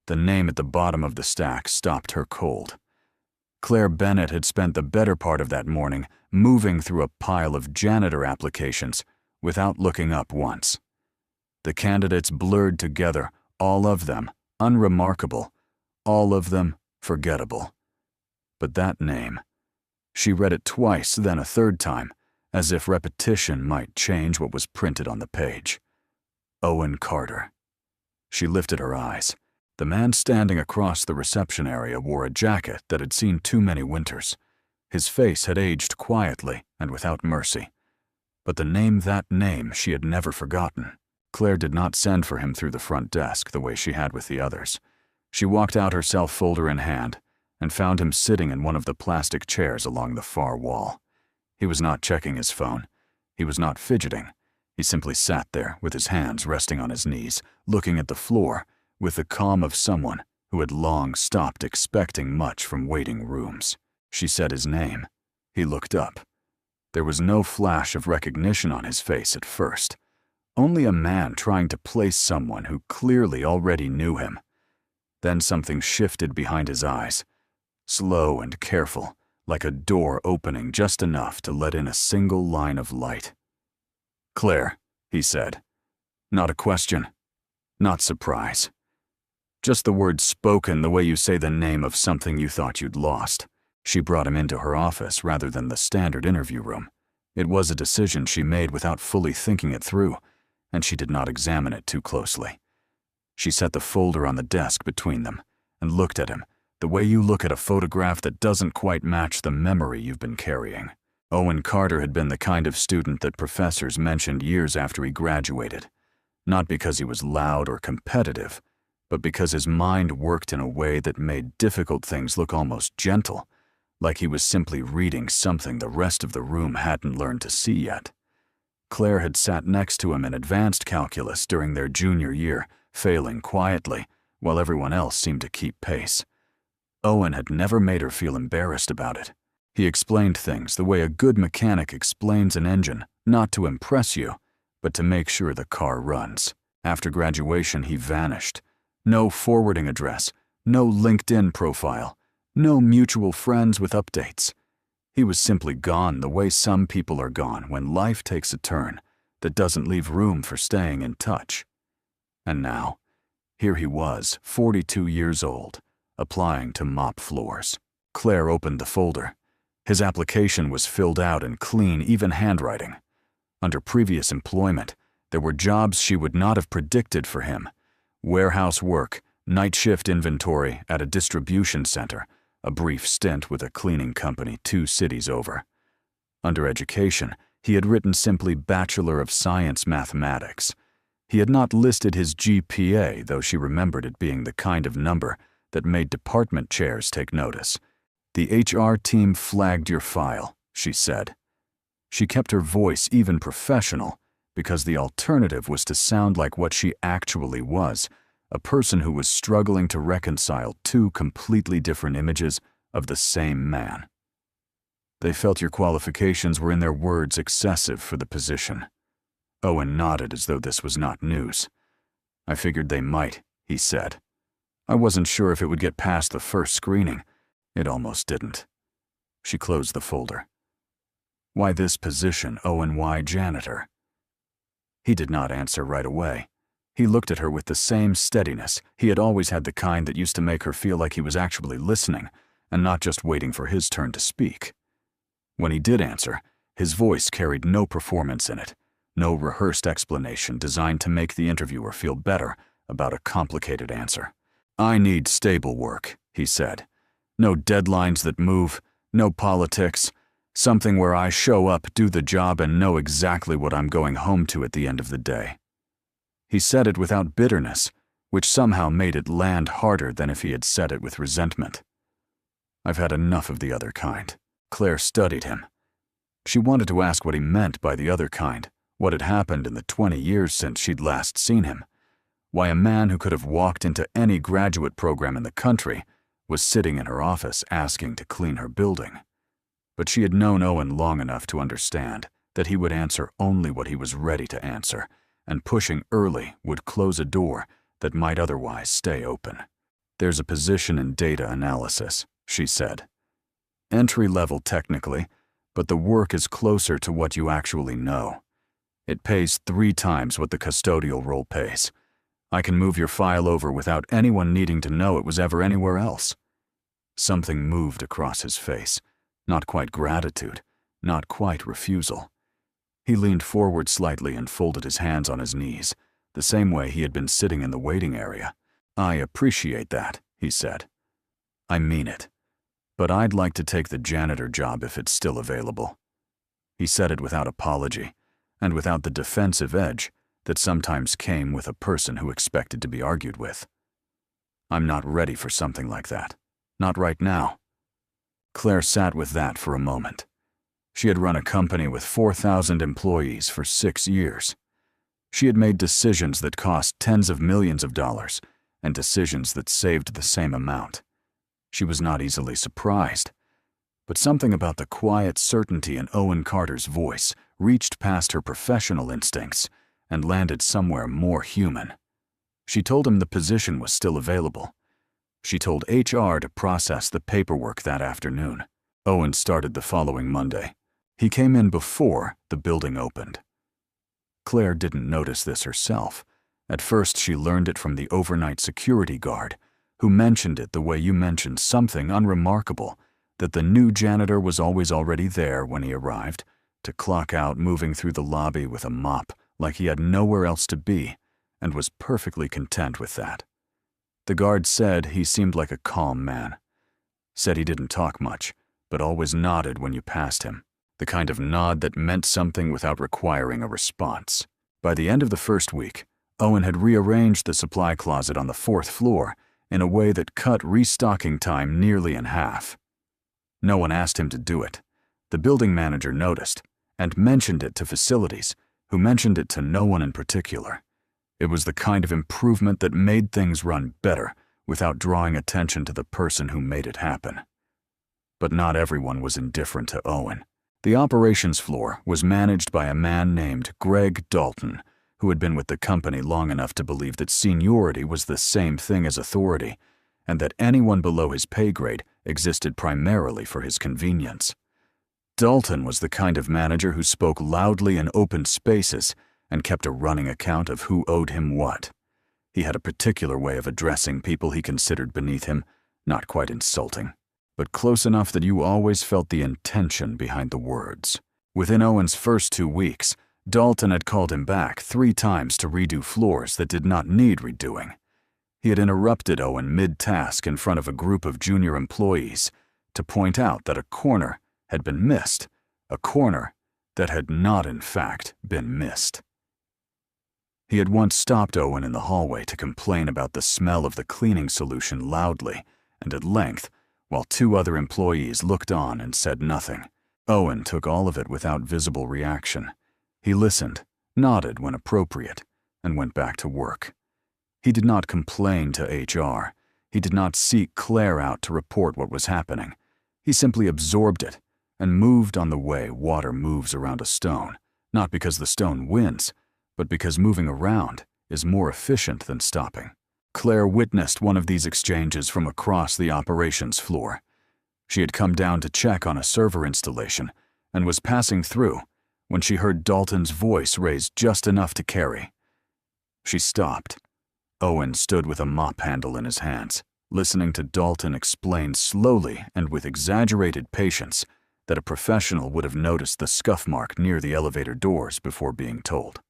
The name at the bottom of the stack stopped her cold. Claire Bennett had spent the better part of that morning moving through a pile of janitor applications without looking up once. The candidates blurred together, all of them unremarkable, all of them forgettable. But that name, she read it twice, then a third time, as if repetition might change what was printed on the page. Owen Carter. She lifted her eyes. The man standing across the reception area wore a jacket that had seen too many winters. His face had aged quietly and without mercy. But the name she had never forgotten. Claire did not send for him through the front desk the way she had with the others. She walked out, herself folder in hand, and found him sitting in one of the plastic chairs along the far wall. He was not checking his phone. He was not fidgeting. He simply sat there with his hands resting on his knees, looking at the floor, with the calm of someone who had long stopped expecting much from waiting rooms. She said his name. He looked up. There was no flash of recognition on his face at first. Only a man trying to place someone who clearly already knew him. Then something shifted behind his eyes, slow and careful, like a door opening just enough to let in a single line of light. "Claire," he said. Not a question, not surprise. Just the words spoken the way you say the name of something you thought you'd lost. She brought him into her office rather than the standard interview room. It was a decision she made without fully thinking it through, and she did not examine it too closely. She set the folder on the desk between them and looked at him, the way you look at a photograph that doesn't quite match the memory you've been carrying. Owen Carter had been the kind of student that professors mentioned years after he graduated, not because he was loud or competitive, but because his mind worked in a way that made difficult things look almost gentle, like he was simply reading something the rest of the room hadn't learned to see yet. Claire had sat next to him in advanced calculus during their junior year, failing quietly, while everyone else seemed to keep pace. Owen had never made her feel embarrassed about it. He explained things the way a good mechanic explains an engine, not to impress you, but to make sure the car runs. After graduation, he vanished. No forwarding address, no LinkedIn profile, no mutual friends with updates. He was simply gone the way some people are gone when life takes a turn that doesn't leave room for staying in touch. And now, here he was, 42 years old, applying to mop floors. Claire opened the folder. His application was filled out in clean, even handwriting. Under previous employment, there were jobs she would not have predicted for him. Warehouse work, night shift inventory at a distribution center, a brief stint with a cleaning company 2 cities over. Under education, he had written simply Bachelor of Science Mathematics. He had not listed his GPA, though she remembered it being the kind of number that made department chairs take notice. "The HR team flagged your file," she said. She kept her voice even professional, because the alternative was to sound like what she actually was, a person who was struggling to reconcile 2 completely different images of the same man. "They felt your qualifications were in their words excessive for the position." Owen nodded as though this was not news. "I figured they might," he said. "I wasn't sure if it would get past the first screening. It almost didn't." She closed the folder. "Why this position, Owen? Why janitor?" He did not answer right away. He looked at her with the same steadiness. He had always had the kind that used to make her feel like he was actually listening and not just waiting for his turn to speak. When he did answer, his voice carried no performance in it, no rehearsed explanation designed to make the interviewer feel better about a complicated answer. "I need stable work," he said. "No deadlines that move, no politics, something where I show up, do the job, and know exactly what I'm going home to at the end of the day." He said it without bitterness, which somehow made it land harder than if he had said it with resentment. "I've had enough of the other kind." Claire studied him. She wanted to ask what he meant by the other kind, what had happened in the 20 years since she'd last seen him. Why a man who could have walked into any graduate program in the country was sitting in her office asking to clean her building. But she had known Owen long enough to understand that he would answer only what he was ready to answer, and pushing early would close a door that might otherwise stay open. "There's a position in data analysis," she said. "Entry-level technically, but the work is closer to what you actually know. It pays 3 times what the custodial role pays. I can move your file over without anyone needing to know it was ever anywhere else." Something moved across his face. Not quite gratitude, not quite refusal. He leaned forward slightly and folded his hands on his knees, the same way he had been sitting in the waiting area. "I appreciate that," he said. "I mean it. But I'd like to take the janitor job if it's still available." He said it without apology, and without the defensive edge that sometimes came with a person who expected to be argued with. "I'm not ready for something like that. Not right now." Claire sat with that for a moment. She had run a company with 4,000 employees for 6 years. She had made decisions that cost tens of millions of dollars and decisions that saved the same amount. She was not easily surprised, but something about the quiet certainty in Owen Carter's voice reached past her professional instincts and landed somewhere more human. She told him the position was still available. She told HR to process the paperwork that afternoon. Owen started the following Monday. He came in before the building opened. Claire didn't notice this herself. At first, she learned it from the overnight security guard, who mentioned it the way you mentioned something unremarkable, that the new janitor was always already there when he arrived, to clock out moving through the lobby with a mop like he had nowhere else to be, and was perfectly content with that. The guard said he seemed like a calm man. Said he didn't talk much, but always nodded when you passed him, the kind of nod that meant something without requiring a response. By the end of the first week, Owen had rearranged the supply closet on the 4th floor in a way that cut restocking time nearly in half. No one asked him to do it. The building manager noticed and mentioned it to facilities, who mentioned it to no one in particular. It was the kind of improvement that made things run better without drawing attention to the person who made it happen. But not everyone was indifferent to Owen. The operations floor was managed by a man named Greg Dalton, who had been with the company long enough to believe that seniority was the same thing as authority, and that anyone below his pay grade existed primarily for his convenience. Dalton was the kind of manager who spoke loudly in open spaces and kept a running account of who owed him what. He had a particular way of addressing people he considered beneath him, not quite insulting, but close enough that you always felt the intention behind the words. Within Owen's first 2 weeks, Dalton had called him back 3 times to redo floors that did not need redoing. He had interrupted Owen mid-task in front of a group of junior employees to point out that a corner had been missed, a corner that had not in fact been missed. He had once stopped Owen in the hallway to complain about the smell of the cleaning solution loudly and at length, while 2 other employees looked on and said nothing. Owen took all of it without visible reaction. He listened, nodded when appropriate, and went back to work. He did not complain to HR. He did not seek Claire out to report what was happening. He simply absorbed it and moved on the way water moves around a stone, not because the stone wins, but because moving around is more efficient than stopping. Claire witnessed one of these exchanges from across the operations floor. She had come down to check on a server installation and was passing through when she heard Dalton's voice raised just enough to carry. She stopped. Owen stood with a mop handle in his hands, listening to Dalton explain slowly and with exaggerated patience that a professional would have noticed the scuff mark near the elevator doors before being told.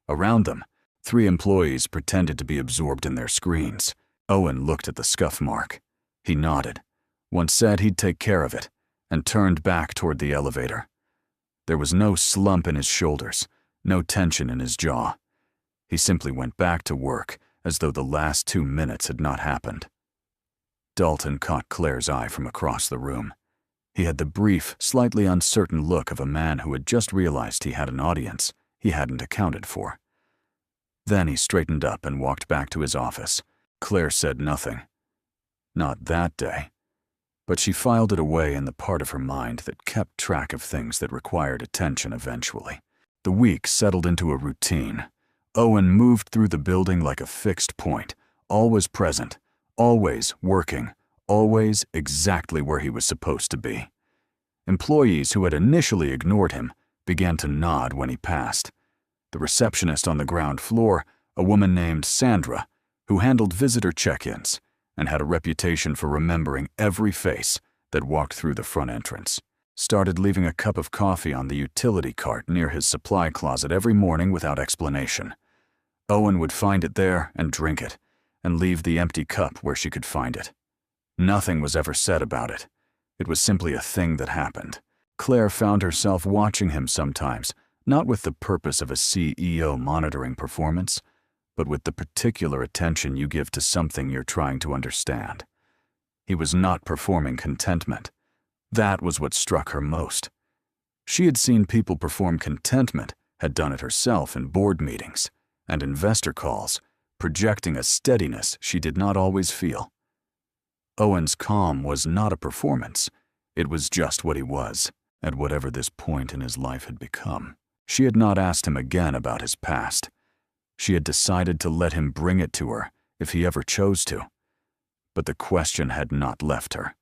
Around them, 3 employees pretended to be absorbed in their screens. Owen looked at the scuff mark. He nodded, once said he'd take care of it, and turned back toward the elevator. There was no slump in his shoulders, no tension in his jaw. He simply went back to work as though the last 2 minutes had not happened. Dalton caught Claire's eye from across the room. He had the brief, slightly uncertain look of a man who had just realized he had an audience he hadn't accounted for. Then he straightened up and walked back to his office. Claire said nothing. Not that day. But she filed it away in the part of her mind that kept track of things that required attention eventually. The week settled into a routine. Owen moved through the building like a fixed point, always present, always working, always exactly where he was supposed to be. Employees who had initially ignored him began to nod when he passed. The receptionist on the ground floor, a woman named Sandra, who handled visitor check-ins and had a reputation for remembering every face that walked through the front entrance, started leaving a cup of coffee on the utility cart near his supply closet every morning without explanation. Owen would find it there and drink it, and leave the empty cup where she could find it. Nothing was ever said about it. It was simply a thing that happened. Claire found herself watching him sometimes, not with the purpose of a CEO monitoring performance, but with the particular attention you give to something you're trying to understand. He was not performing contentment. That was what struck her most. She had seen people perform contentment, had done it herself in board meetings and investor calls, projecting a steadiness she did not always feel. Owen's calm was not a performance. It was just what he was, at whatever this point in his life had become. She had not asked him again about his past. She had decided to let him bring it to her if he ever chose to. But the question had not left her.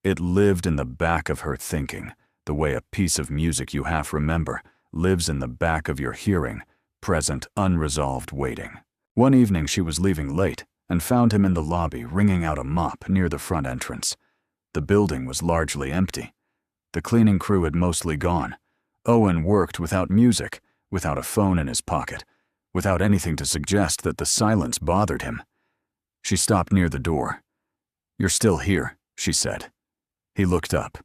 It lived in the back of her thinking, the way a piece of music you half remember lives in the back of your hearing, present, unresolved waiting. One evening she was leaving late and found him in the lobby wringing out a mop near the front entrance. The building was largely empty. The cleaning crew had mostly gone. Owen worked without music, without a phone in his pocket, without anything to suggest that the silence bothered him. She stopped near the door. "You're still here," she said. He looked up.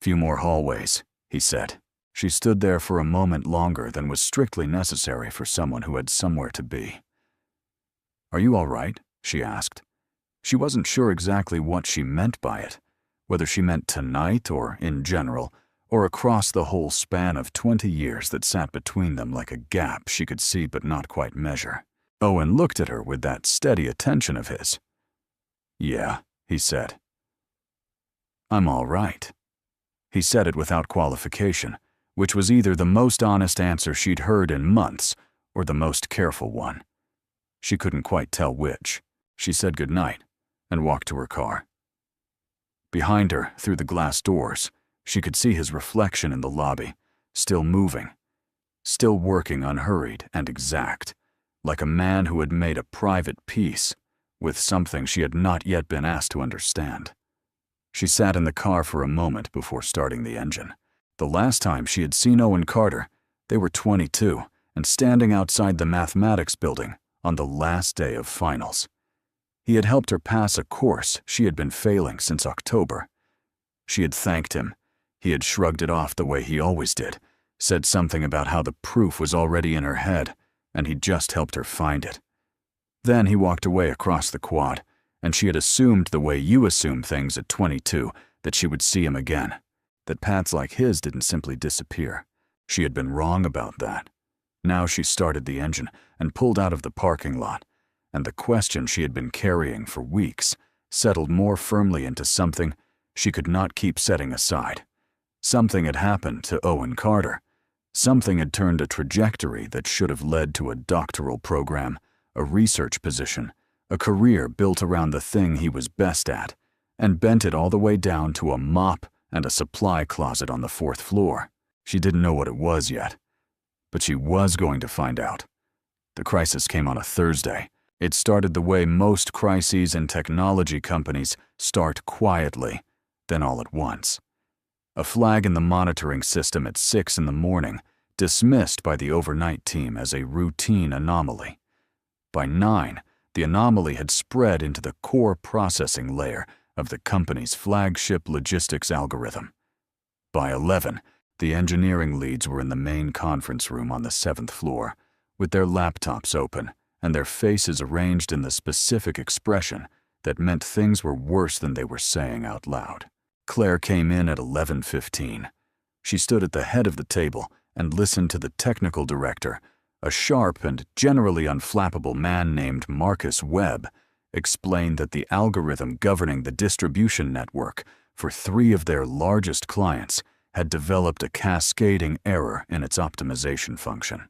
"Few more hallways," he said. She stood there for a moment longer than was strictly necessary for someone who had somewhere to be. "Are you all right?" she asked. She wasn't sure exactly what she meant by it, whether she meant tonight or in general, or across the whole span of 20 years that sat between them like a gap she could see but not quite measure. Owen looked at her with that steady attention of his. "Yeah," he said. "I'm all right." He said it without qualification, which was either the most honest answer she'd heard in months or the most careful one. She couldn't quite tell which. She said goodnight and walked to her car. Behind her, through the glass doors, she could see his reflection in the lobby, still moving, still working unhurried and exact, like a man who had made a private peace with something she had not yet been asked to understand. She sat in the car for a moment before starting the engine. The last time she had seen Owen Carter, they were 22 and standing outside the mathematics building on the last day of finals. He had helped her pass a course she had been failing since October. She had thanked him. He had shrugged it off the way he always did, said something about how the proof was already in her head, and he'd just helped her find it. Then he walked away across the quad, and she had assumed the way you assume things at 22, that she would see him again, that paths like his didn't simply disappear. She had been wrong about that. Now she started the engine and pulled out of the parking lot, and the question she had been carrying for weeks settled more firmly into something she could not keep setting aside. Something had happened to Owen Carter. Something had turned a trajectory that should have led to a doctoral program, a research position, a career built around the thing he was best at, and bent it all the way down to a mop and a supply closet on the 4th floor. She didn't know what it was yet, but she was going to find out. The crisis came on a Thursday. It started the way most crises in technology companies start quietly, then all at once. A flag in the monitoring system at 6 in the morning, dismissed by the overnight team as a routine anomaly. By 9, the anomaly had spread into the core processing layer of the company's flagship logistics algorithm. By 11, the engineering leads were in the main conference room on the 7th floor, with their laptops open and their faces arranged in the specific expression that meant things were worse than they were saying out loud. Claire came in at 11:15. She stood at the head of the table and listened to the technical director, a sharp and generally unflappable man named Marcus Webb, explain that the algorithm governing the distribution network for 3 of their largest clients had developed a cascading error in its optimization function.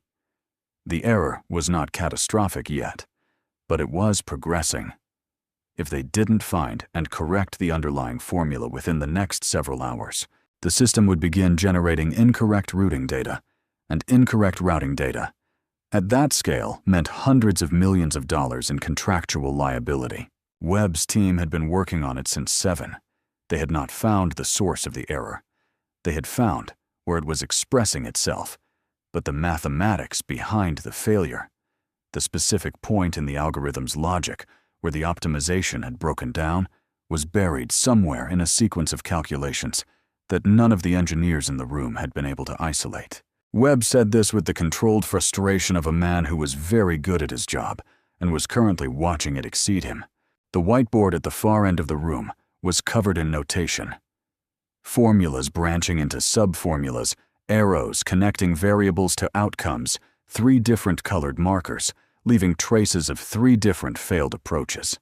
The error was not catastrophic yet, but it was progressing. If they didn't find and correct the underlying formula within the next several hours, the system would begin generating incorrect routing data, and incorrect routing data, at that scale, meant hundreds of millions of dollars in contractual liability. Webb's team had been working on it since 7. They had not found the source of the error. They had found where it was expressing itself, but the mathematics behind the failure, the specific point in the algorithm's logic where the optimization had broken down, was buried somewhere in a sequence of calculations that none of the engineers in the room had been able to isolate. Webb said this with the controlled frustration of a man who was very good at his job and was currently watching it exceed him. The whiteboard at the far end of the room was covered in notation. Formulas branching into subformulas, arrows connecting variables to outcomes, 3 different colored markers, leaving traces of 3 different failed approaches.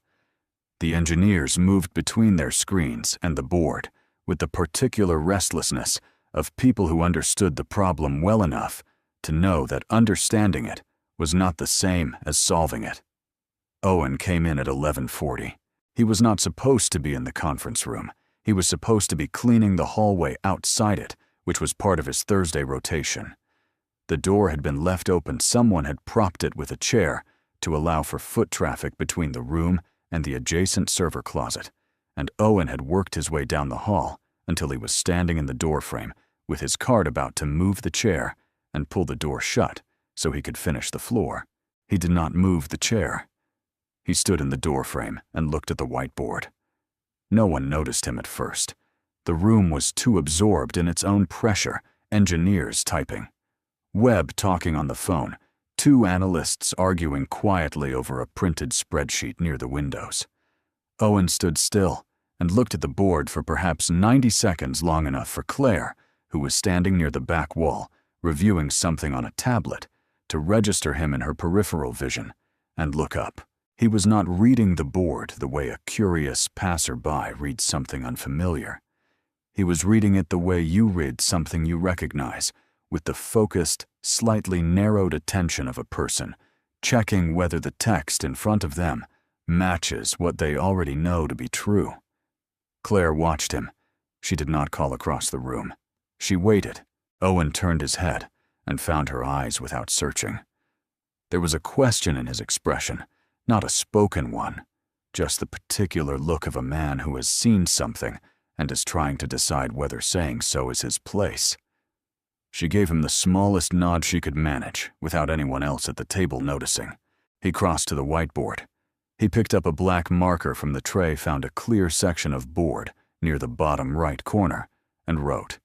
The engineers moved between their screens and the board with the particular restlessness of people who understood the problem well enough to know that understanding it was not the same as solving it. Owen came in at 11:40. He was not supposed to be in the conference room. He was supposed to be cleaning the hallway outside it, which was part of his Thursday rotation. The door had been left open. Someone had propped it with a chair to allow for foot traffic between the room and the adjacent server closet, and Owen had worked his way down the hall until he was standing in the doorframe with his cart about to move the chair and pull the door shut so he could finish the floor. He did not move the chair. He stood in the doorframe and looked at the whiteboard. No one noticed him at first. The room was too absorbed in its own pressure, engineers typing, Webb talking on the phone, 2 analysts arguing quietly over a printed spreadsheet near the windows. Owen stood still and looked at the board for perhaps 90 seconds, long enough for Claire, who was standing near the back wall, reviewing something on a tablet, to register him in her peripheral vision and look up. He was not reading the board the way a curious passerby reads something unfamiliar. He was reading it the way you read something you recognize, with the focused, slightly narrowed attention of a person, checking whether the text in front of them matches what they already know to be true. Claire watched him. She did not call across the room. She waited. Owen turned his head and found her eyes without searching. There was a question in his expression, not a spoken one, just the particular look of a man who has seen something and is trying to decide whether saying so is his place. She gave him the smallest nod she could manage without anyone else at the table noticing. He crossed to the whiteboard. He picked up a black marker from the tray, found a clear section of board near the bottom right corner, and wrote.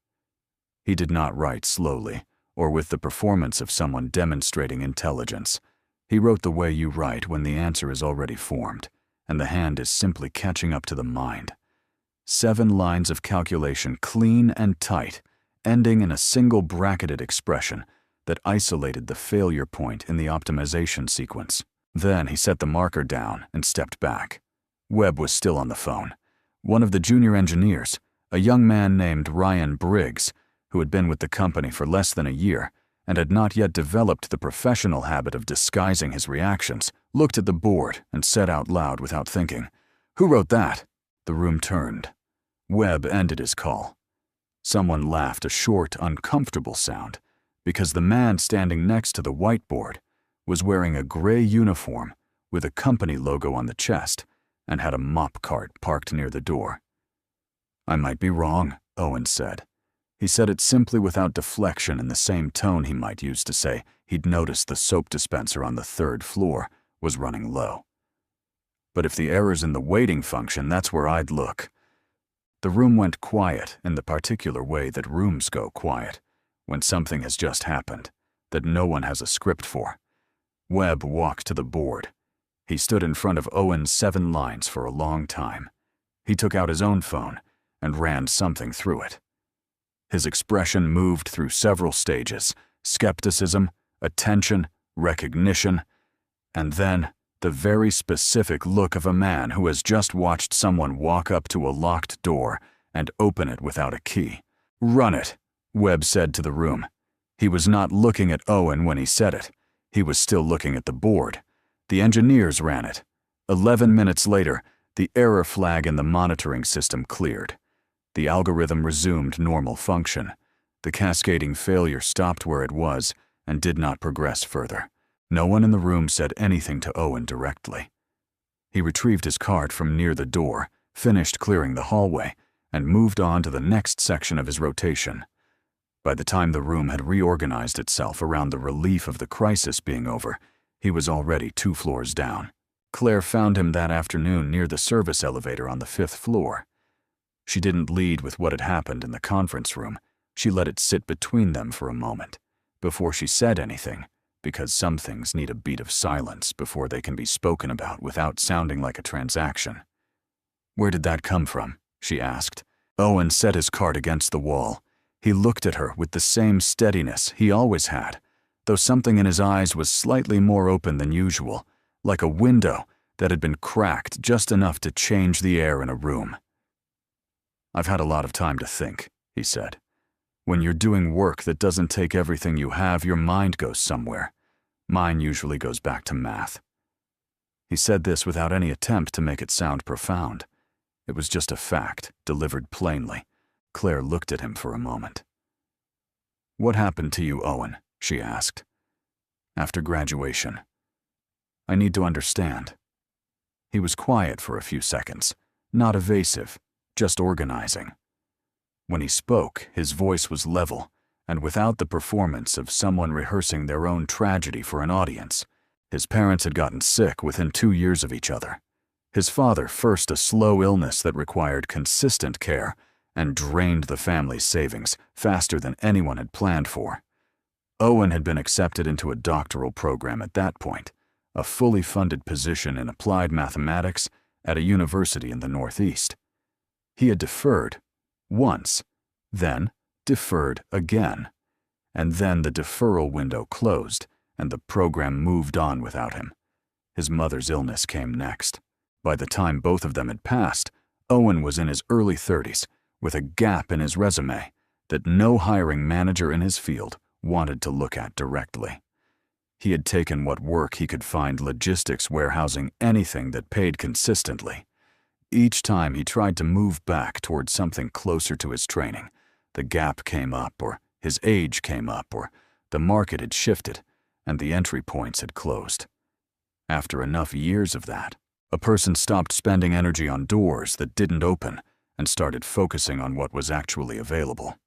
He did not write slowly or with the performance of someone demonstrating intelligence. He wrote the way you write when the answer is already formed, and the hand is simply catching up to the mind. 7 lines of calculation, clean and tight, ending in a single bracketed expression that isolated the failure point in the optimization sequence. Then he set the marker down and stepped back. Webb was still on the phone. One of the junior engineers, a young man named Ryan Briggs, who had been with the company for less than a year and had not yet developed the professional habit of disguising his reactions, looked at the board and said out loud without thinking, "Who wrote that?" The room turned. Webb ended his call. Someone laughed, a short, uncomfortable sound, because the man standing next to the whiteboard was wearing a gray uniform with a company logo on the chest and had a mop cart parked near the door. "I might be wrong," Owen said. He said it simply without deflection, in the same tone he might use to say he'd noticed the soap dispenser on the 3rd floor was running low. "But if the error's in the waiting function, that's where I'd look." The room went quiet in the particular way that rooms go quiet when something has just happened that no one has a script for. Webb walked to the board. He stood in front of Owen's 7 lines for a long time. He took out his own phone and ran something through it. His expression moved through several stages: skepticism, attention, recognition, and then the very specific look of a man who has just watched someone walk up to a locked door and open it without a key. "Run it," Webb said to the room. He was not looking at Owen when he said it. He was still looking at the board. The engineers ran it. 11 minutes later, The error flag in the monitoring system cleared. The algorithm resumed normal function. The cascading failure stopped where it was and did not progress further. No one in the room said anything to Owen directly. He retrieved his card from near the door, finished clearing the hallway, and moved on to the next section of his rotation. By the time the room had reorganized itself around the relief of the crisis being over, he was already 2 floors down. Claire found him that afternoon near the service elevator on the 5th floor. She didn't lead with what had happened in the conference room. She let it sit between them for a moment, before she said anything, because some things need a beat of silence before they can be spoken about without sounding like a transaction. "Where did that come from?" she asked. Owen set his card against the wall. He looked at her with the same steadiness he always had, though something in his eyes was slightly more open than usual, like a window that had been cracked just enough to change the air in a room. "I've had a lot of time to think," he said. "When you're doing work that doesn't take everything you have, your mind goes somewhere. Mine usually goes back to math." He said this without any attempt to make it sound profound. It was just a fact, delivered plainly. Claire looked at him for a moment. "What happened to you, Owen?" she asked. "After graduation. I need to understand." He was quiet for a few seconds, not evasive, just organizing. When he spoke, his voice was level, and without the performance of someone rehearsing their own tragedy for an audience. His parents had gotten sick within 2 years of each other. His father first a slow illness that required consistent care and drained the family's savings faster than anyone had planned for. Owen had been accepted into a doctoral program at that point, a fully funded position in applied mathematics at a university in the Northeast. He had deferred once, then deferred again, and then the deferral window closed and the program moved on without him. His mother's illness came next. By the time both of them had passed, Owen was in his early 30s, with a gap in his resume that no hiring manager in his field wanted to look at directly. He had taken what work he could find, logistics, warehousing, anything that paid consistently. Each time he tried to move back towards something closer to his training, the gap came up, or his age came up, or the market had shifted, and the entry points had closed. After enough years of that, a person stopped spending energy on doors that didn't open and started focusing on what was actually available.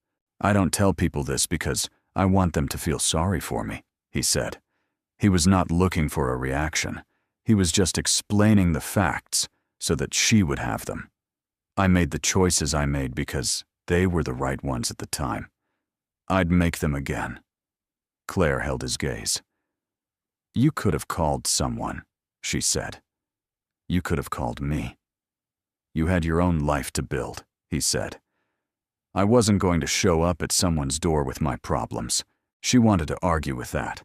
"I don't tell people this because I want them to feel sorry for me," he said. He was not looking for a reaction. He was just explaining the facts so that she would have them. "I made the choices I made because they were the right ones at the time. I'd make them again." Claire held his gaze. "You could have called someone," she said. "You could have called me. You had your own life to build," he said. "I wasn't going to show up at someone's door with my problems." She wanted to argue with that.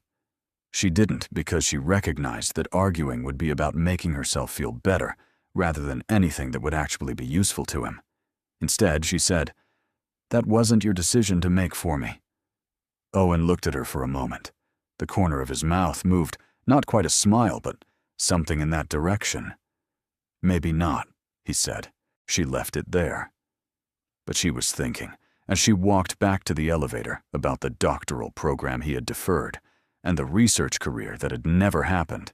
She didn't because she recognized that arguing would be about making herself feel better rather than anything that would actually be useful to him. Instead, she said, "That wasn't your decision to make for me." Owen looked at her for a moment. The corner of his mouth moved, not quite a smile, but something in that direction. "Maybe not," he said. She left it there. But she was thinking, as she walked back to the elevator, about the doctoral program he had deferred, and the research career that had never happened,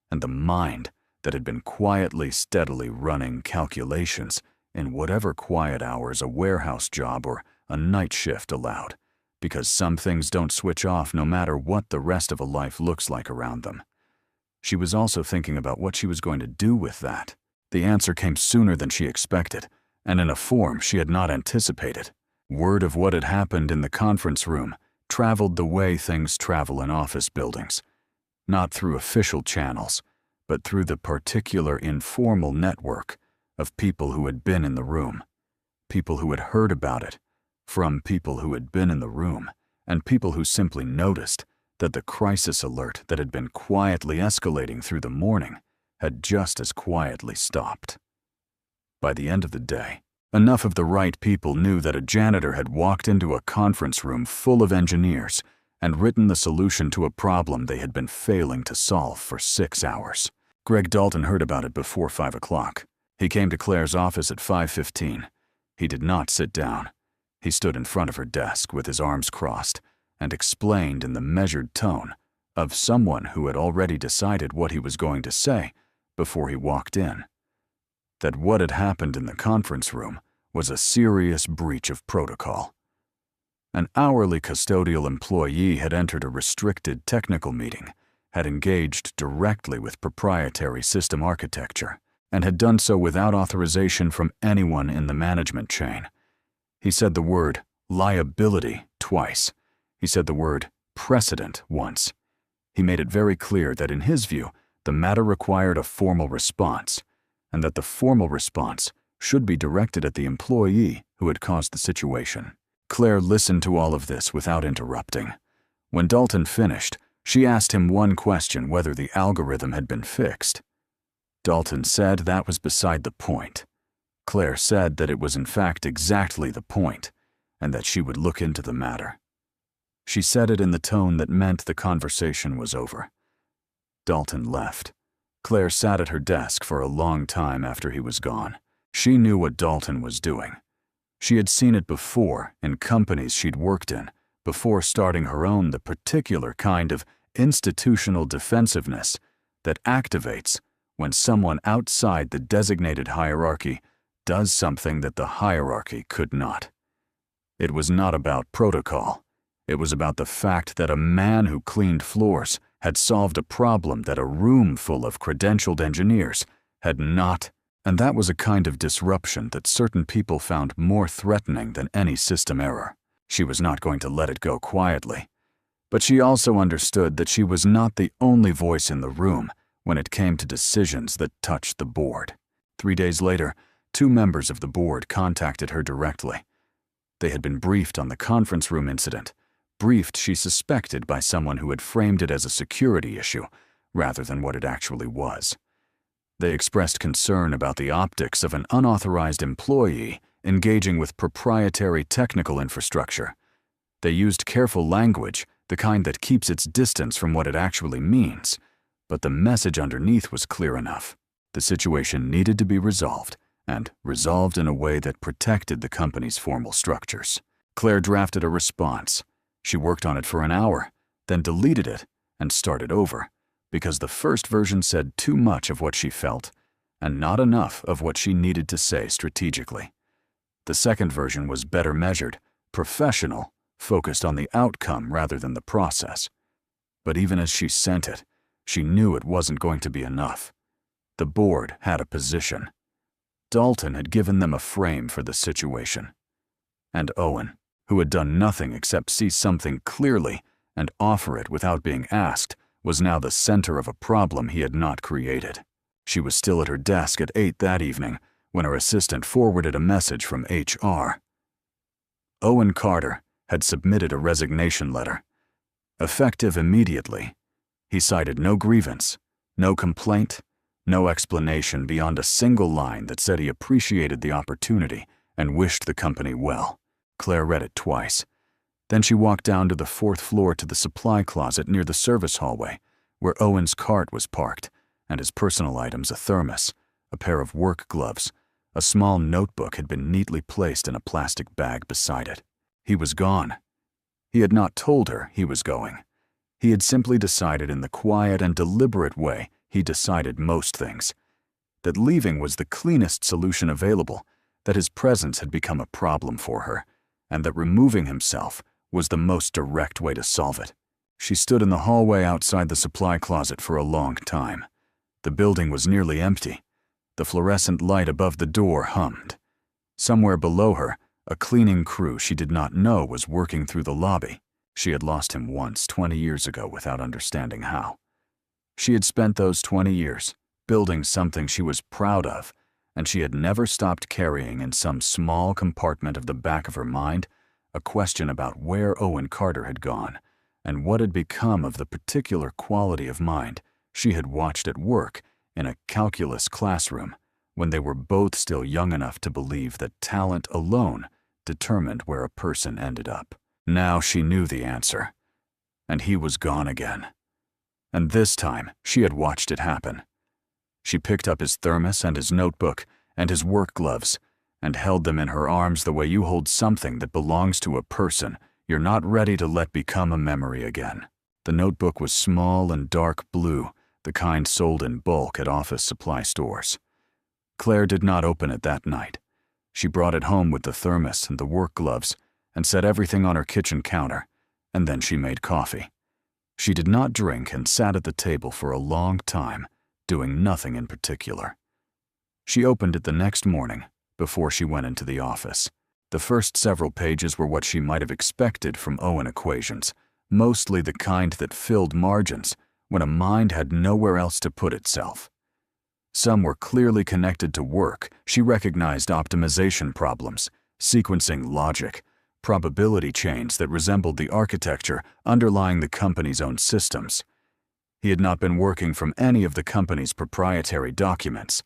and the mind that had been quietly, steadily running calculations in whatever quiet hours a warehouse job or a night shift allowed, because some things don't switch off no matter what the rest of a life looks like around them. She was also thinking about what she was going to do with that. The answer came sooner than she expected, and in a form she had not anticipated. Word of what had happened in the conference room traveled the way things travel in office buildings, not through official channels, but through the particular informal network of people who had been in the room, people who had heard about it, from people who had been in the room, and people who simply noticed that the crisis alert that had been quietly escalating through the morning had just as quietly stopped. By the end of the day, enough of the right people knew that a janitor had walked into a conference room full of engineers and written the solution to a problem they had been failing to solve for 6 hours. Greg Dalton heard about it before 5 o'clock. He came to Claire's office at 5:15. He did not sit down. He stood in front of her desk with his arms crossed and explained in the measured tone of someone who had already decided what he was going to say before he walked in, that what had happened in the conference room was a serious breach of protocol. An hourly custodial employee had entered a restricted technical meeting, had engaged directly with proprietary system architecture, and had done so without authorization from anyone in the management chain. He said the word liability twice. He said the word precedent once. He made it very clear that in his view, the matter required a formal response, and that the formal response should be directed at the employee who had caused the situation. Claire listened to all of this without interrupting. When Dalton finished, she asked him one question: whether the algorithm had been fixed. Dalton said that was beside the point. Claire said that it was in fact exactly the point, and that she would look into the matter. She said it in the tone that meant the conversation was over. Dalton left. Claire sat at her desk for a long time after he was gone. She knew what Dalton was doing. She had seen it before in companies she'd worked in, before starting her own, the particular kind of institutional defensiveness that activates when someone outside the designated hierarchy does something that the hierarchy could not. It was not about protocol. It was about the fact that a man who cleaned floors had solved a problem that a room full of credentialed engineers had not, and that was a kind of disruption that certain people found more threatening than any system error. She was not going to let it go quietly. But she also understood that she was not the only voice in the room when it came to decisions that touched the board. 3 days later, 2 members of the board contacted her directly. They had been briefed on the conference room incident, briefed, she suspected, by someone who had framed it as a security issue rather than what it actually was. They expressed concern about the optics of an unauthorized employee engaging with proprietary technical infrastructure. They used careful language, the kind that keeps its distance from what it actually means, but the message underneath was clear enough. The situation needed to be resolved, and resolved in a way that protected the company's formal structures. Claire drafted a response. She worked on it for an hour, then deleted it and started over, because the first version said too much of what she felt and not enough of what she needed to say strategically. The second version was better measured, professional, focused on the outcome rather than the process. But even as she sent it, she knew it wasn't going to be enough. The board had a position. Dalton had given them a frame for the situation. And Owen, who had done nothing except see something clearly and offer it without being asked, was now the center of a problem he had not created. She was still at her desk at 8 that evening when her assistant forwarded a message from HR. Owen Carter had submitted a resignation letter. Effective immediately, he cited no grievance, no complaint, no explanation beyond a single line that said he appreciated the opportunity and wished the company well. Claire read it twice. Then she walked down to the 4th floor to the supply closet near the service hallway, where Owen's cart was parked, and his personal items, a thermos, a pair of work gloves, a small notebook, had been neatly placed in a plastic bag beside it. He was gone. He had not told her he was going. He had simply decided in the quiet and deliberate way he decided most things, that leaving was the cleanest solution available, that his presence had become a problem for her, and that removing himself was the most direct way to solve it. She stood in the hallway outside the supply closet for a long time. The building was nearly empty. The fluorescent light above the door hummed. Somewhere below her, a cleaning crew she did not know was working through the lobby. She had lost him once 20 years ago without understanding how. She had spent those 20 years building something she was proud of, and she had never stopped carrying in some small compartment of the back of her mind a question about where Owen Carter had gone and what had become of the particular quality of mind she had watched at work in a calculus classroom when they were both still young enough to believe that talent alone determined where a person ended up. Now she knew the answer, and he was gone again. And this time she had watched it happen. She picked up his thermos and his notebook and his work gloves, and held them in her arms the way you hold something that belongs to a person you're not ready to let become a memory again. The notebook was small and dark blue, the kind sold in bulk at office supply stores. Claire did not open it that night. She brought it home with the thermos and the work gloves and set everything on her kitchen counter, and then she made coffee. She did not drink and sat at the table for a long time, doing nothing in particular. She opened it the next morning before she went into the office. The first several pages were what she might have expected from Owen equations, mostly the kind that filled margins when a mind had nowhere else to put itself. Some were clearly connected to work. She recognized optimization problems, sequencing logic, probability chains that resembled the architecture underlying the company's own systems. He had not been working from any of the company's proprietary documents.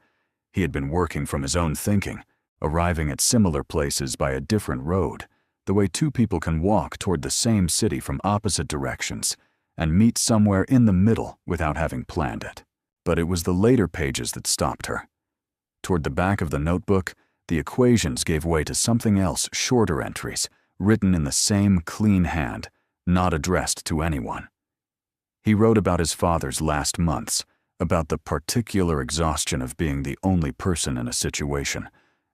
He had been working from his own thinking, arriving at similar places by a different road, the way two people can walk toward the same city from opposite directions and meet somewhere in the middle without having planned it. But it was the later pages that stopped her. Toward the back of the notebook, the equations gave way to something else, shorter entries, written in the same clean hand, not addressed to anyone. He wrote about his father's last months, about the particular exhaustion of being the only person in a situation,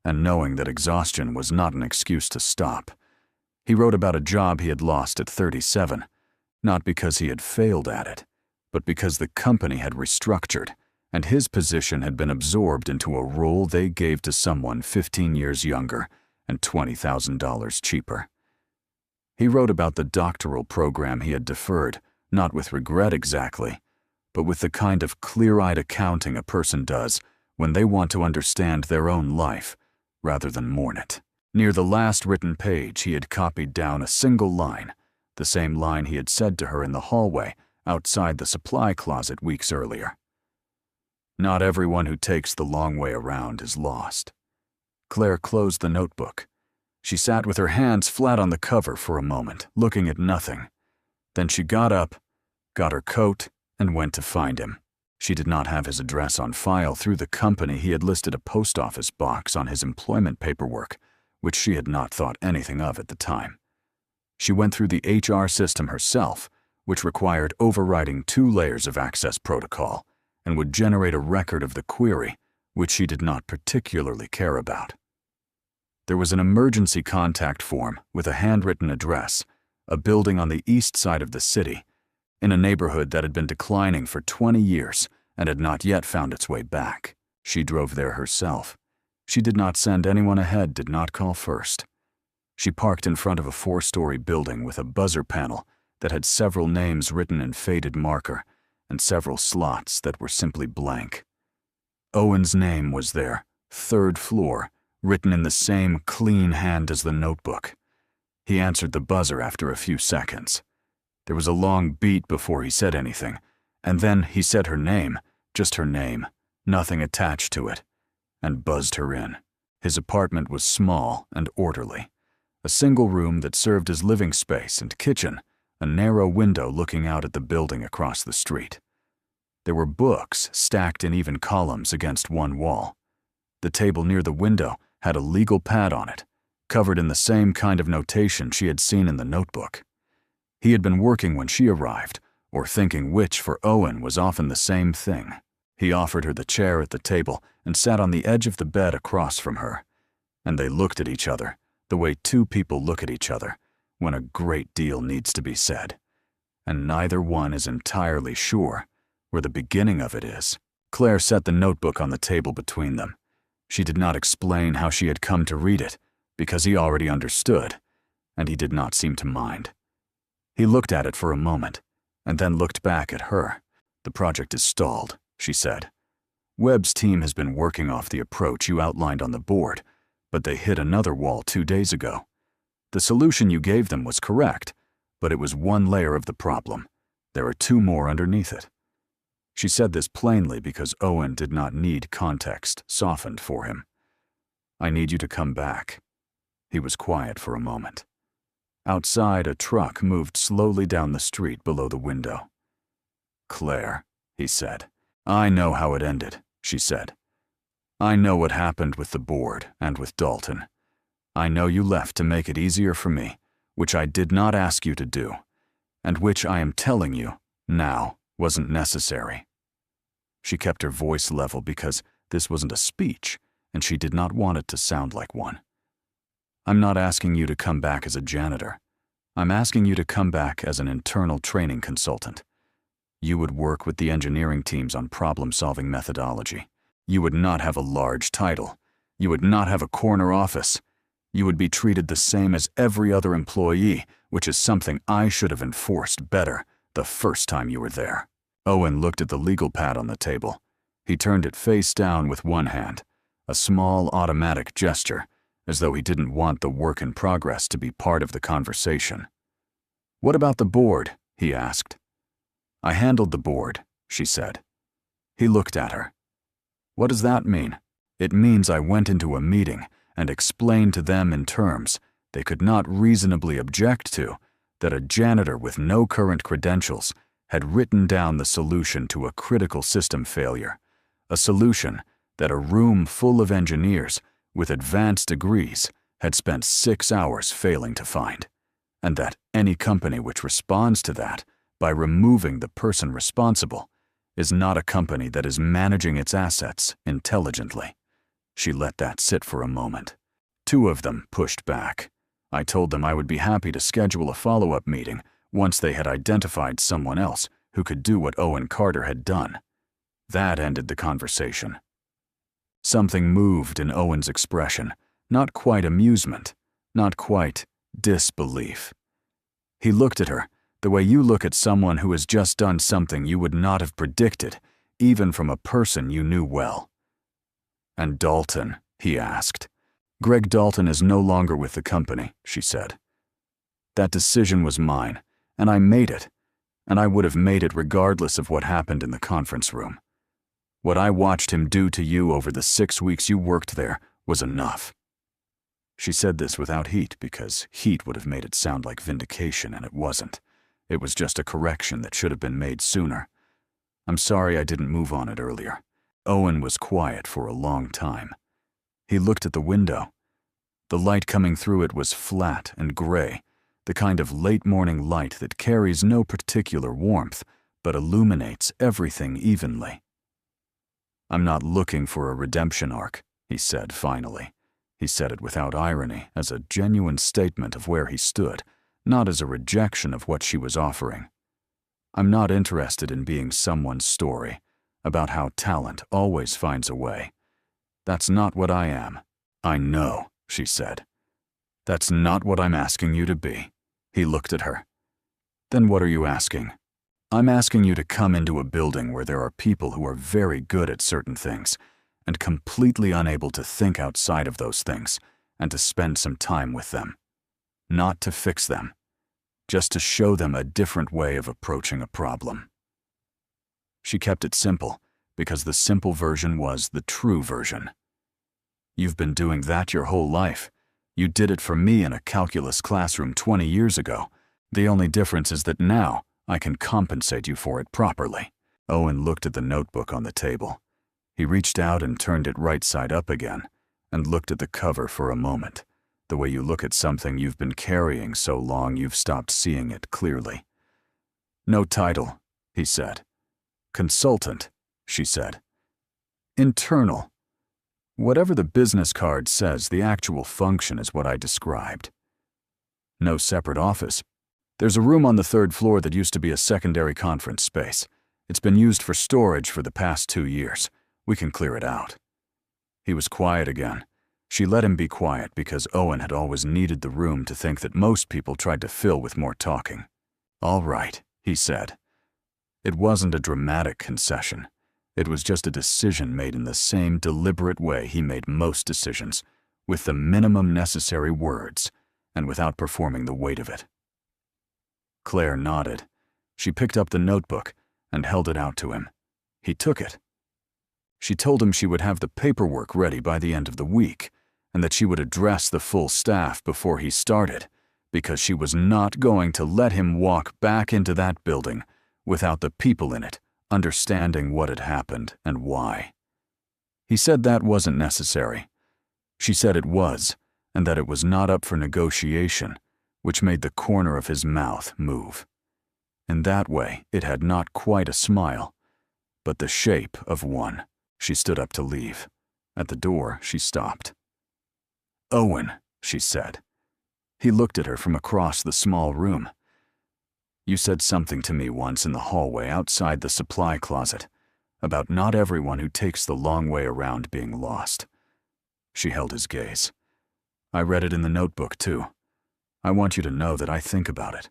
and knowing that exhaustion was not an excuse to stop. He wrote about a job he had lost at 37, not because he had failed at it, but because the company had restructured, and his position had been absorbed into a role they gave to someone 15 years younger and $20,000 cheaper. He wrote about the doctoral program he had deferred, not with regret exactly, but with the kind of clear-eyed accounting a person does when they want to understand their own life rather than mourn it. Near the last written page, he had copied down a single line, the same line he had said to her in the hallway outside the supply closet weeks earlier. Not everyone who takes the long way around is lost. Claire closed the notebook. She sat with her hands flat on the cover for a moment, looking at nothing. Then she got up, got her coat, and went to find him. She did not have his address on file through the company. He had listed a post office box on his employment paperwork, which she had not thought anything of at the time. She went through the HR system herself, which required overriding 2 layers of access protocol and would generate a record of the query, which she did not particularly care about. There was an emergency contact form with a handwritten address, a building on the east side of the city, in a neighborhood that had been declining for 20 years and had not yet found its way back. She drove there herself. She did not send anyone ahead, did not call first. She parked in front of a 4-story building with a buzzer panel that had several names written in faded marker and several slots that were simply blank. Owen's name was there, 3rd floor, written in the same clean hand as the notebook. He answered the buzzer after a few seconds. There was a long beat before he said anything, and then he said her name, just her name, nothing attached to it, and buzzed her in. His apartment was small and orderly. A single room that served as living space and kitchen, a narrow window looking out at the building across the street. There were books stacked in even columns against one wall. The table near the window had a legal pad on it, covered in the same kind of notation she had seen in the notebook. He had been working when she arrived, or thinking, which for Owen was often the same thing. He offered her the chair at the table and sat on the edge of the bed across from her, and they looked at each other the way 2 people look at each other when a great deal needs to be said, and neither one is entirely sure where the beginning of it is. Claire set the notebook on the table between them. She did not explain how she had come to read it, because he already understood, and he did not seem to mind. He looked at it for a moment, and then looked back at her. "The project is stalled," she said. "Webb's team has been working off the approach you outlined on the board, but they hit another wall 2 days ago. The solution you gave them was correct, but it was one layer of the problem. There are 2 more underneath it." She said this plainly because Owen did not need context softened for him. "I need you to come back." He was quiet for a moment. Outside, a truck moved slowly down the street below the window. "Claire," he said. "I know how it ended," she said. I know what happened with the board and with Dalton. I know you left to make it easier for me, which I did not ask you to do, and which I am telling you now wasn't necessary." She kept her voice level because this wasn't a speech, and she did not want it to sound like one. "I'm not asking you to come back as a janitor. I'm asking you to come back as an internal training consultant. You would work with the engineering teams on problem-solving methodology. You would not have a large title. You would not have a corner office. You would be treated the same as every other employee, which is something I should have enforced better the first time you were there." Owen looked at the legal pad on the table. He turned it face down with one hand, a small automatic gesture, as though he didn't want the work in progress to be part of the conversation. "What about the board?" he asked. "I handled the board," she said. He looked at her. "What does that mean?" "It means I went into a meeting and explained to them in terms they could not reasonably object to that a janitor with no current credentials had written down the solution to a critical system failure, a solution that a room full of engineers with advanced degrees had spent 6 hours failing to find, and that any company which responds to that by removing the person responsible is not a company that is managing its assets intelligently." She let that sit for a moment. 2 of them pushed back. I told them I would be happy to schedule a follow-up meeting once they had identified someone else who could do what Owen Carter had done. That ended the conversation. Something moved in Owen's expression, not quite amusement, not quite disbelief. He looked at her the way you look at someone who has just done something you would not have predicted, even from a person you knew well. "And Dalton?" he asked. "Greg Dalton is no longer with the company," she said. "That decision was mine, and I made it, and I would have made it regardless of what happened in the conference room. What I watched him do to you over the 6 weeks you worked there was enough." She said this without heat because heat would have made it sound like vindication, and it wasn't. It was just a correction that should have been made sooner. "I'm sorry I didn't move on it earlier." Owen was quiet for a long time. He looked at the window. The light coming through it was flat and gray, the kind of late-morning light that carries no particular warmth but illuminates everything evenly. "I'm not looking for a redemption arc," he said finally. He said it without irony, as a genuine statement of where he stood, not as a rejection of what she was offering. "I'm not interested in being someone's story about how talent always finds a way. That's not what I am." "I know," she said. "That's not what I'm asking you to be." He looked at her. "Then what are you asking?" "I'm asking you to come into a building where there are people who are very good at certain things and completely unable to think outside of those things, and to spend some time with them. Not to fix them, just to show them a different way of approaching a problem." She kept it simple, because the simple version was the true version. "You've been doing that your whole life. You did it for me in a calculus classroom 20 years ago. The only difference is that now I can compensate you for it properly." Owen looked at the notebook on the table. He reached out and turned it right side up again, and looked at the cover for a moment, the way you look at something you've been carrying so long you've stopped seeing it clearly. "No title," he said. "Consultant," she said. "Internal. Whatever the business card says, the actual function is what I described. No separate office. There's a room on the 3rd floor that used to be a secondary conference space. It's been used for storage for the past 2 years. We can clear it out." He was quiet again. She let him be quiet because Owen had always needed the room to think that most people tried to fill with more talking. "All right," he said. It wasn't a dramatic concession. It was just a decision made in the same deliberate way he made most decisions, with the minimum necessary words, and without performing the weight of it. Claire nodded. She picked up the notebook and held it out to him. He took it. She told him she would have the paperwork ready by the end of the week, and that she would address the full staff before he started, because she was not going to let him walk back into that building without the people in it understanding what had happened and why. He said that wasn't necessary. She said it was, and that it was not up for negotiation, which made the corner of his mouth move. In that way, it had not quite a smile, but the shape of one. She stood up to leave. At the door, she stopped. "Owen," she said. He looked at her from across the small room. "You said something to me once in the hallway outside the supply closet about not everyone who takes the long way around being lost." She held his gaze. "I read it in the notebook, too. I want you to know that I think about it.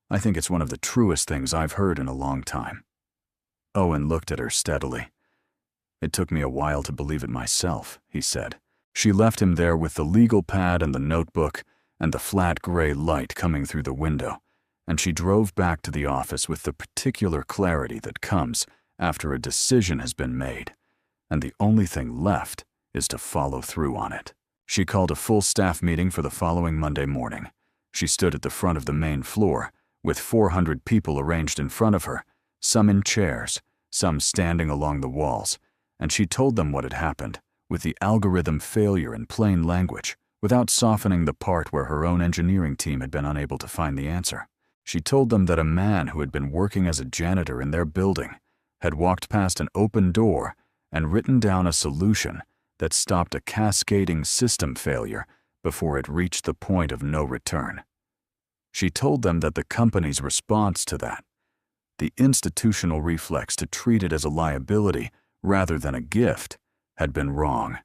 I think it's one of the truest things I've heard in a long time." Owen looked at her steadily. "It took me a while to believe it myself," he said. She left him there with the legal pad and the notebook and the flat gray light coming through the window, and she drove back to the office with the particular clarity that comes after a decision has been made, and the only thing left is to follow through on it. She called a full staff meeting for the following Monday morning. She stood at the front of the main floor, with 400 people arranged in front of her, some in chairs, some standing along the walls, and she told them what had happened, with the algorithm failure in plain language, without softening the part where her own engineering team had been unable to find the answer. She told them that a man who had been working as a janitor in their building had walked past an open door and written down a solution that stopped a cascading system failure before it reached the point of no return. She told them that the company's response to that, the institutional reflex to treat it as a liability rather than a gift, had been wrong,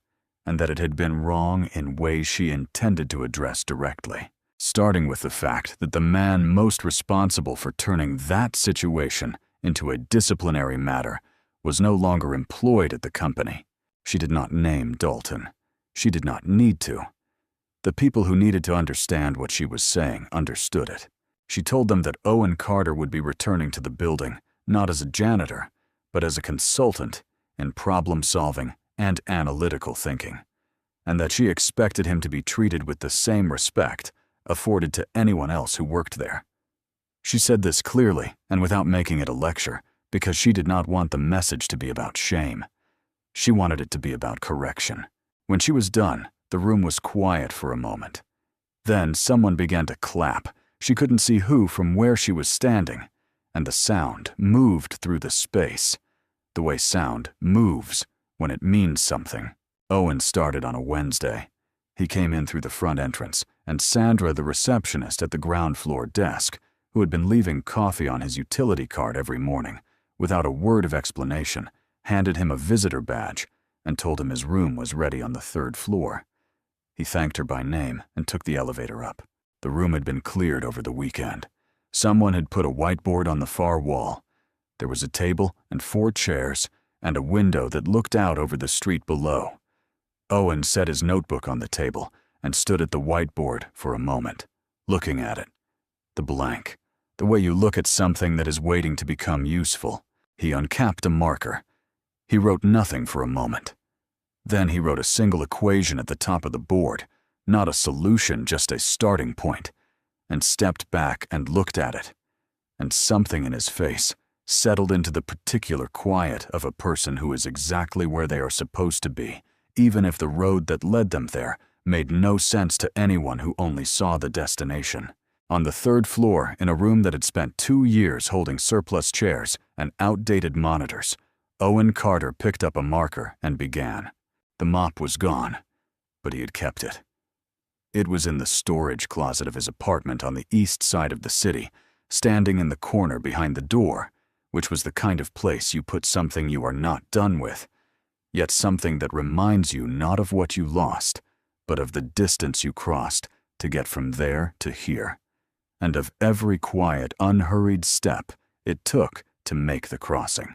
and that it had been wrong in ways she intended to address directly, starting with the fact that the man most responsible for turning that situation into a disciplinary matter was no longer employed at the company. She did not name Dalton. She did not need to. The people who needed to understand what she was saying understood it. She told them that Owen Carter would be returning to the building, not as a janitor, but as a consultant in problem-solving and analytical thinking, and that she expected him to be treated with the same respect afforded to anyone else who worked there. She said this clearly and without making it a lecture, because she did not want the message to be about shame. She wanted it to be about correction. When she was done, the room was quiet for a moment. Then someone began to clap. She couldn't see who from where she was standing, and the sound moved through the space, the way sound moves when it means something. Owen started on a Wednesday. He came in through the front entrance, and Sandra, the receptionist at the ground floor desk, who had been leaving coffee on his utility cart every morning, without a word of explanation, handed him a visitor badge and told him his room was ready on the 3rd floor. He thanked her by name and took the elevator up. The room had been cleared over the weekend. Someone had put a whiteboard on the far wall. There was a table and 4 chairs and a window that looked out over the street below. Owen set his notebook on the table and stood at the whiteboard for a moment, looking at it. The blank, the way you look at something that is waiting to become useful. He uncapped a marker. He wrote nothing for a moment. Then he wrote a single equation at the top of the board, not a solution, just a starting point, and stepped back and looked at it. And something in his face settled into the particular quiet of a person who is exactly where they are supposed to be, even if the road that led them there made no sense to anyone who only saw the destination. On the 3rd floor, in a room that had spent 2 years holding surplus chairs and outdated monitors, Owen Carter picked up a marker and began. The mop was gone, but he had kept it. It was in the storage closet of his apartment on the east side of the city, standing in the corner behind the door, which was the kind of place you put something you are not done with, yet something that reminds you not of what you lost, but of the distance you crossed to get from there to here, and of every quiet, unhurried step it took to make the crossing.